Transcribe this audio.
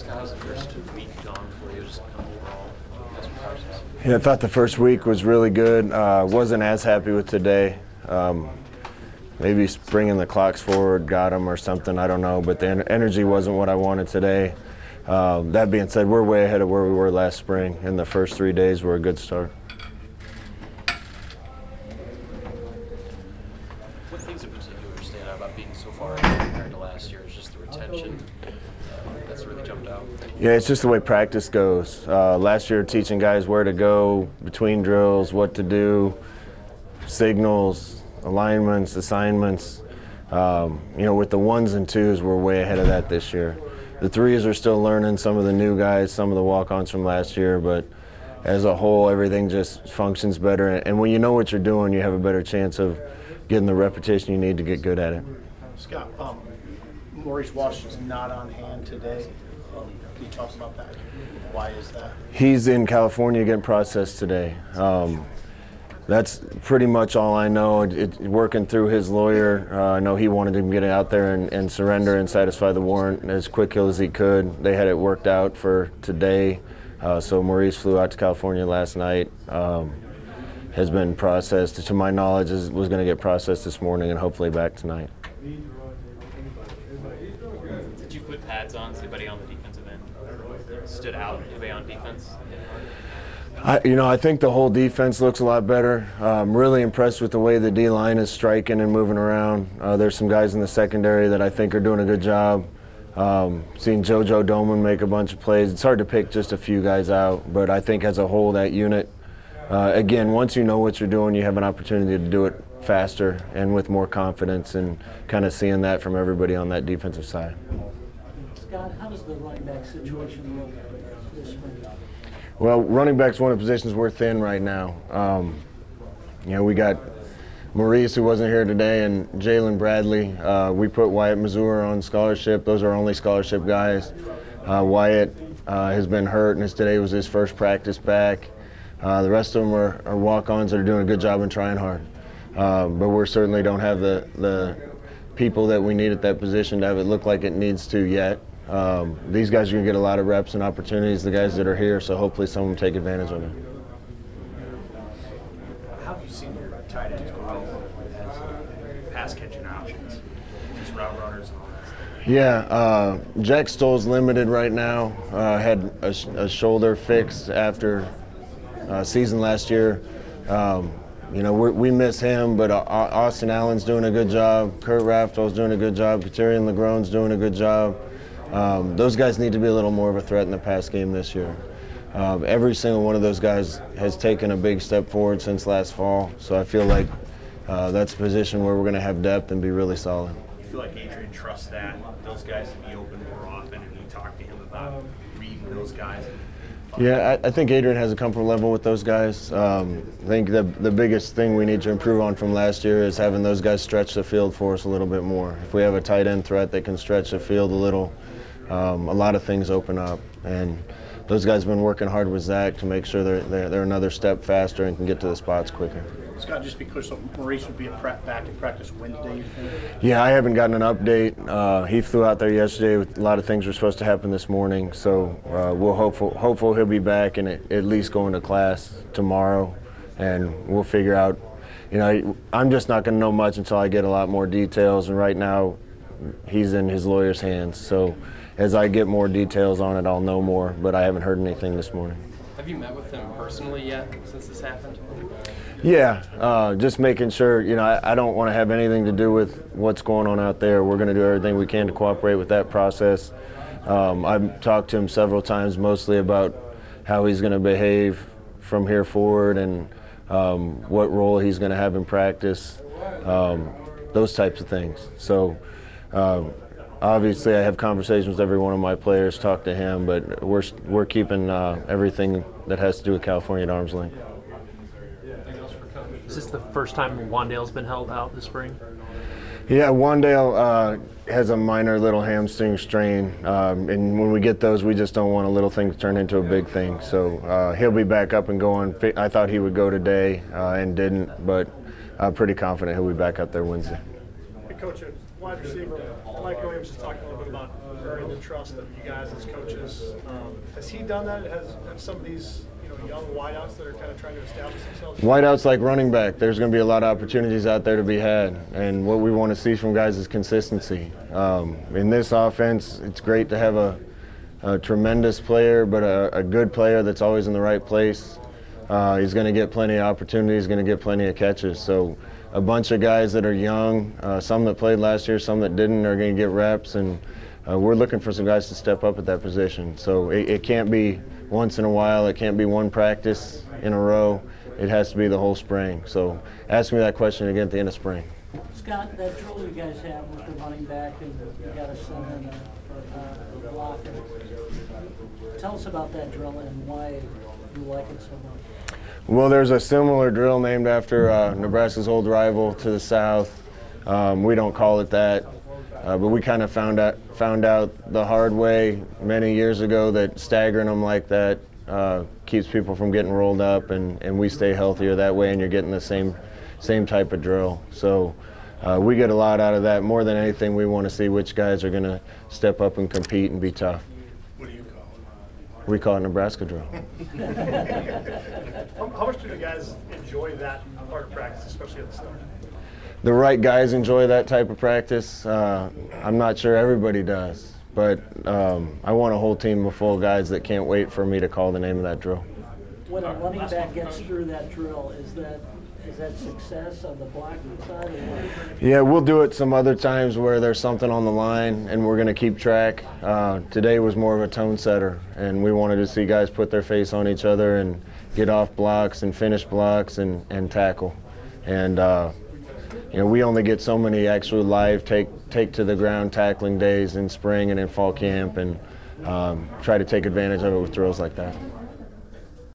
How's the first week gone for you, just kind of overall? Yeah, I thought the first week was really good. Wasn't as happy with today. Maybe bringing the clocks forward got them or something, I don't know. But the energy wasn't what I wanted today. That being said, we're way ahead of where we were last spring, and the first 3 days were a good start. What things in particular stand out about being so far ahead compared to last year? Is just the retention that's really jumped out? Yeah, it's just the way practice goes. Last year, teaching guys where to go between drills, what to do, signals, alignments, assignments. With the ones and twos, we're way ahead of that this year. The threes are still learning, some of the new guys, some of the walk-ons from last year, but as a whole, everything just functions better. And when you know what you're doing, you have a better chance of getting the repetition you need to get good at it. Scott, Maurice Washington's not on hand today. Can you talk about that? Why is that? He's in California getting processed today. That's pretty much all I know. Working through his lawyer, I know he wanted him to get out there and surrender and satisfy the warrant as quick as he could. They had it worked out for today. So Maurice flew out to California last night. Has been processed, to my knowledge, was going to get processed this morning and hopefully back tonight. Did you put pads on? Is anybody on the defensive end stood out? Anybody on defense? I think the whole defense looks a lot better. I'm really impressed with the way the D-line is striking and moving around. There's some guys in the secondary that I think are doing a good job. Seeing JoJo Doman make a bunch of plays. It's hard to pick just a few guys out, but I think as a whole, that unit, again, once you know what you're doing, you have an opportunity to do it faster and with more confidence, and kind of seeing that from everybody on that defensive side. Scott, how does the running back situation look this spring? Well, running back's one of the positions we're thin right now. We got Maurice, who wasn't here today, and Jalen Bradley. We put Wyatt Mazur on scholarship. Those are our only scholarship guys. Wyatt has been hurt, and today was his first practice back. The rest of them are walk-ons that are doing a good job and trying hard. But we certainly don't have the people that we need at that position to have it look like it needs to yet. These guys are going to get a lot of reps and opportunities, the guys that are here, so hopefully some of them take advantage of it. How have you seen your tight ends grow as pass-catching options, just route runners and all that stuff? Yeah, Jack Stoll's limited right now. Had a shoulder fixed after season last year. We miss him, but Austin Allen's doing a good job. Kurt Raftall's doing a good job. Katerian Legron's doing a good job. Those guys need to be a little more of a threat in the pass game this year. Every single one of those guys has taken a big step forward since last fall, so I feel like that's a position where we're going to have depth and be really solid. You feel like Adrian trusts those guys to be open more often, and you talk to him about reading those guys? Yeah, I think Adrian has a comfort level with those guys. I think the biggest thing we need to improve on from last year is having those guys stretch the field for us a little bit more. If we have a tight end threat that can stretch the field a little, a lot of things open up. And those guys have been working hard with Zach to make sure they're another step faster and can get to the spots quicker. Scott, just be clear, so Maurice would be back in practice Wednesday, you think? Yeah, I haven't gotten an update. He flew out there yesterday. A lot of things were supposed to happen this morning, so we'll hopeful he'll be back and at least going to class tomorrow, and we'll figure out. I'm just not going to know much until I get a lot more details, and right now he's in his lawyer's hands. So as I get more details on it, I'll know more, but I haven't heard anything this morning. Have you met with him personally yet since this happened? Yeah, just making sure, I don't want to have anything to do with what's going on out there. We're going to do everything we can to cooperate with that process. I've talked to him several times, mostly about how he's going to behave from here forward and what role he's going to have in practice, those types of things. So obviously I have conversations with every one of my players, talk to him, but we're keeping everything that has to do with California at arm's length. Is this the first time Wan'Dale's been held out this spring? Yeah, Wan'Dale has a minor little hamstring strain, and when we get those, we just don't want a little thing to turn into a big thing. So he'll be back up and going. I thought he would go today and didn't, but I'm pretty confident he'll be back up there Wednesday. Hey, Coach, wide receiver Mike Williams is talking a little bit about earning the trust of you guys as coaches. Has he done that? Have some of these young wideouts that are kind of trying to establish themselves? Wideouts like running back, there's going to be a lot of opportunities out there to be had, and what we want to see from guys is consistency. In this offense, it's great to have a tremendous player, but a good player that's always in the right place. He's going to get plenty of opportunities, going to get plenty of catches. So a bunch of guys that are young, some that played last year, some that didn't, are going to get reps, and we're looking for some guys to step up at that position. So it can't be once in a while, it can't be one practice in a row. It has to be the whole spring. So ask me that question again at the end of spring. Scott, that drill you guys have with the running back and you got to send in a block. Tell us about that drill and why you like it so much. Well, there's a similar drill named after Nebraska's old rival to the south. We don't call it that, but we kind of found out the hard way many years ago that staggering them like that keeps people from getting rolled up, and we stay healthier that way, and you're getting the same type of drill. So we get a lot out of that. More than anything, we want to see which guys are going to step up and compete and be tough. What do you call it? We call it Nebraska drill. How much do the guys enjoy that part of practice, especially at the start? The right guys enjoy that type of practice. I'm not sure everybody does, but I want a whole team of full guys that can't wait for me to call the name of that drill. When a running back gets through that drill, is that success on the blocking side? Or what? Yeah, we'll do it some other times where there's something on the line and we're going to keep track. Today was more of a tone setter, and we wanted to see guys put their face on each other and get off blocks and finish blocks and tackle. And we only get so many actual live take to the ground tackling days in spring and in fall camp, and try to take advantage of it with drills like that.